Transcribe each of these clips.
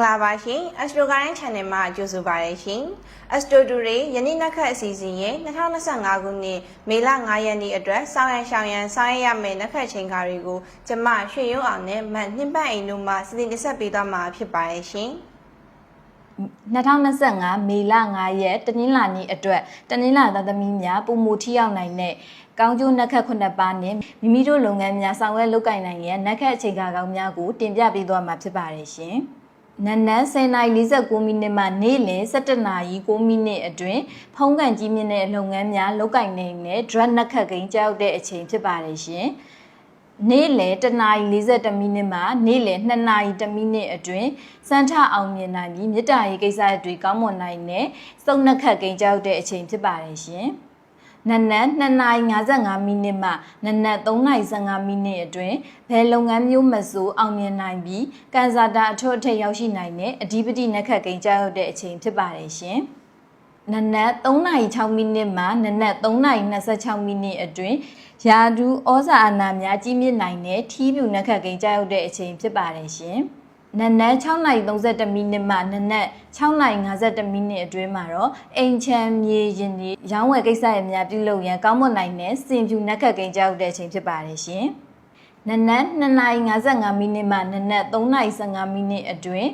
လာပါရှင် Astro Garden Channel မှာကြိုဆိုပါရရှင် Astro Today ယနေ့နောက်ခတ်အစီအစဉ်ရဲ့2025ခုနှစ်မေလ9ရက်နေ့အတွက်စောင်းရန်ရှောင်းရန်စောင်းရရမယ့်နောက်ခတ်ချိန်ခါတွေကိုကျမရွှေရုံအောင်နဲ့မတ်နှင်းပတ်အိမ်တို့မှစတင်တင်ဆက်ပေးသွားမှာဖြစ်ပါရဲ့ရှင်2025မေလ9ရက်တနင်္လာနေ့အတွက်တနင်္လာသားသမီးများပုံမူထီရောက်နိုင်တဲ့ကောင်းကျိုးနက်ခတ်9ပါးနဲ့မိမိတို့လုပ်ငန်းများဆောင်ရွက်လုပ်ကိုင်နိုင်ရန်နက်ခတ်အချိန်ကာကောင်းများကိုတင်ပြပေးသွားမှာဖြစ်ပါတယ်ရှင်။နနက်10:49မိနစ်မှနေ့လယ်17:09မိနစ်အတွင်းဖုံးကန်ကြီးမြင့်တဲ့လုပ်ငန်းများလုပ်ကိုင်နိုင်တဲ့ drug နက်ခတ်ကိန်းကြောက်တဲ့အချိန်ဖြစ်ပါတယ်ရှင်။နေ့လယ်1:41မိနစ်မှနေ့လယ်2:01မိနစ်အတွင်းစံထအောင်မြင်နိုင်ပြီးမြစ်တာရေးကိစ္စတွေကောင်းမွန်နိုင်တဲ့စုံနှက်ခတ်ကိန်းကြောက်တဲ့အချိန်ဖြစ်ပါတယ်ရှင်။နနက်2:55မိနစ်မှနနက်3:15မိနစ်အတွင်းဘယ်လုပ်ငန်းမျိုးမဆိုအောင်မြင်နိုင်ပြီးကန်စာတာအထွတ်အထိပ်ရောက်ရှိနိုင်တဲ့အဓိပတိနှက်ခတ်ကိန်းကြောက်တဲ့အချိန်ဖြစ်ပါတယ်ရှင်။နနက်3:06မိနစ်မှနနက်3:26မိနစ်အတွင်းရာထူးဩဇာအာဏာများကြီးမြင့်နိုင်တဲ့ထီးပြူနှက်ခတ်ကိန်းကြောက်တဲ့အချိန်ဖြစ်ပါတယ်ရှင်။နနက်6:31မိနစ်မှနနက်6:51မိနစ်အတွင်းမှာတော့အိမ်ချမ်းမြေရင်တွေရောင်းဝယ်ကိစ္စရများပြုလုပ်ရန်ကောင်းမွန်နိုင်တဲ့စင်ဖြူနှက်ခတ်ကိန်းကြောက်တဲ့အချိန်ဖြစ်ပါတယ်ရှင်။နနက်2:55မိနစ်မှနနက်3:15မိနစ်အတွင်း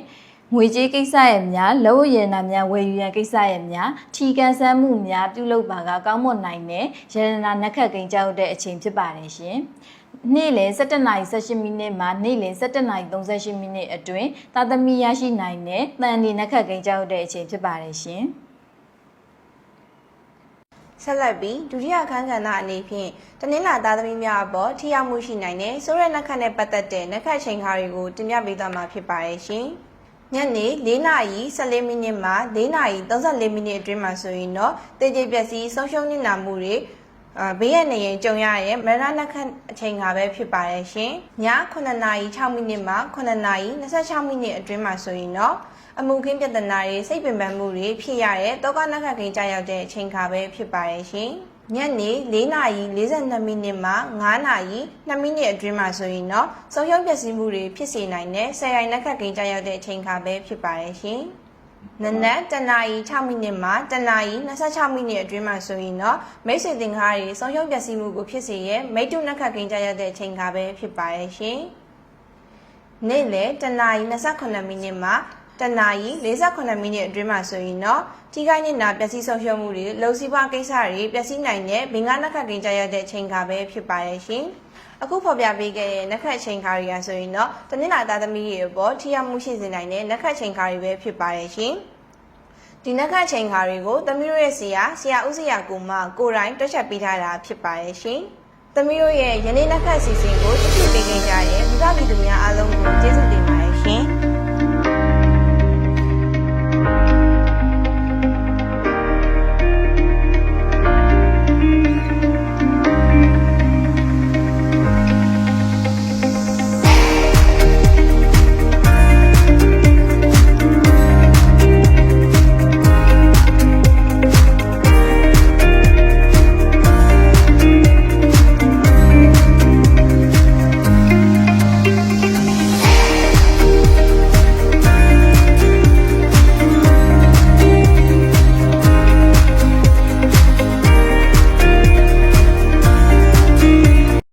ငွေကြေးကိစ္စရများလက်ဝတ်ရည်နာများဝယ်ယူရန်ကိစ္စရများထီကန်ဆန်းမှုများပြုလုပ်ပါကကောင်းမွန်နိုင်တဲ့ရတနာနှက်ခတ်ကိန်းကြောက်တဲ့အချိန်ဖြစ်ပါတယ်ရှင်။နေ့လယ်17:18မိနစ်မှနေ့လယ်17:38မိနစ်အတွင်းသာသမီရရှိနိုင်တဲ့တန်ဒီနှက်ခတ်ကိန်းကြောက်တဲ့အချိန်ဖြစ်ပါတယ်ရှင်။ဆက်လက်ပြီးဒုတိယအခန်းကဏ္ဍအနေဖြင့်တနင်္လာသားသမီးများအပေါ်ထိရောက်မှုရှိနိုင်တဲ့ဆိုးရဲနှက်ခတ်နဲ့ပတ်သက်တဲ့နှက်ခတ်ချိန်ခါတွေကိုတင်ပြပေးသွားမှာဖြစ်ပါတယ်ရှင်။ညနေ4:14မိနစ်မှ4:34မိနစ်အတွင်းမှာဆိုရင်တော့တေကျေပျက်စီးဆုံးရှုံးနေနာမှုတွေဘေးရနေရင်ကြုံရတဲ့မရဏနှက်ခတ်အချိန်ကပဲဖြစ်ပါရဲ့ရှင်။ည9:06မိနစ်မှ9:26မိနစ်အတွင်းမှာဆိုရင်တော့အမှုခင်းပြဿနာတွေစိတ်ပင်ပန်းမှုတွေဖြစ်ရတဲ့တောကနှက်ခတ်ကိန်းကြောက်ရောက်တဲ့အချိန်ကပဲဖြစ်ပါရဲ့ရှင်။ညနေ4:42မိနစ်မှ9:02မိနစ်အတွင်းမှာဆိုရင်တော့ဆုံးရှုံးပျက်စီးမှုတွေဖြစ်စေနိုင်တဲ့ဆယ်ရိုင်နှက်ခတ်ကိန်းကြောက်ရောက်တဲ့အချိန်ကပဲဖြစ်ပါရဲ့ရှင်။နနက်1:06မိနစ်မှ1:26မိနစ်အတွင်းမှာဆိုရင်တော့မိတ်ဆွေသင်္ကားတွေဆုံးရှုံးပျက်စီးမှုကိုဖြစ်စေရဲ့မိတ္တုနှက်ခတ်ကိန်းကြောက်ရောက်တဲ့အချိန်ကပဲဖြစ်ပါရဲ့ရှင်။နေ့လယ်1:29မိနစ်မှ1:48မိနစ်အတွင်းမှာဆိုရင်တော့ထိခိုက်နေတာပျက်စီးဆုံးရှုံးမှုတွေလုံစီးပွားကိစ္စတွေပျက်စီးနိုင်တဲ့ဘင်္ဂနှက်ခတ်ကိန်းကြောက်ရောက်တဲ့အချိန်ကပဲဖြစ်ပါရဲ့ရှင်။အခုဖော်ပြပေးခဲ့တဲ့နှက်ခတ်အချိန်ခါတွေကဆိုရင်တော့တနင်္လာသားသမီးတွေအပေါ်ထိရောက်မှုရှိစေနိုင်တဲ့နှက်ခတ်အချိန်ခါတွေပဲဖြစ်ပါရဲ့ရှင်။ဒီနှက်ခတ်အချိန်ခါတွေကိုသမီးတို့ရဲ့ဆရာဦးစရာကိုမှကိုယ်တိုင်တွက်ချက်ပေးထားတာဖြစ်ပါရဲ့ရှင်။သမီးတို့ရဲ့ယနေ့နှက်ခတ်အစီအစဉ်ကိုကြည့်ပေးကြတဲ့မိဘပြည်သူများအားလုံးကိုကျေးဇူး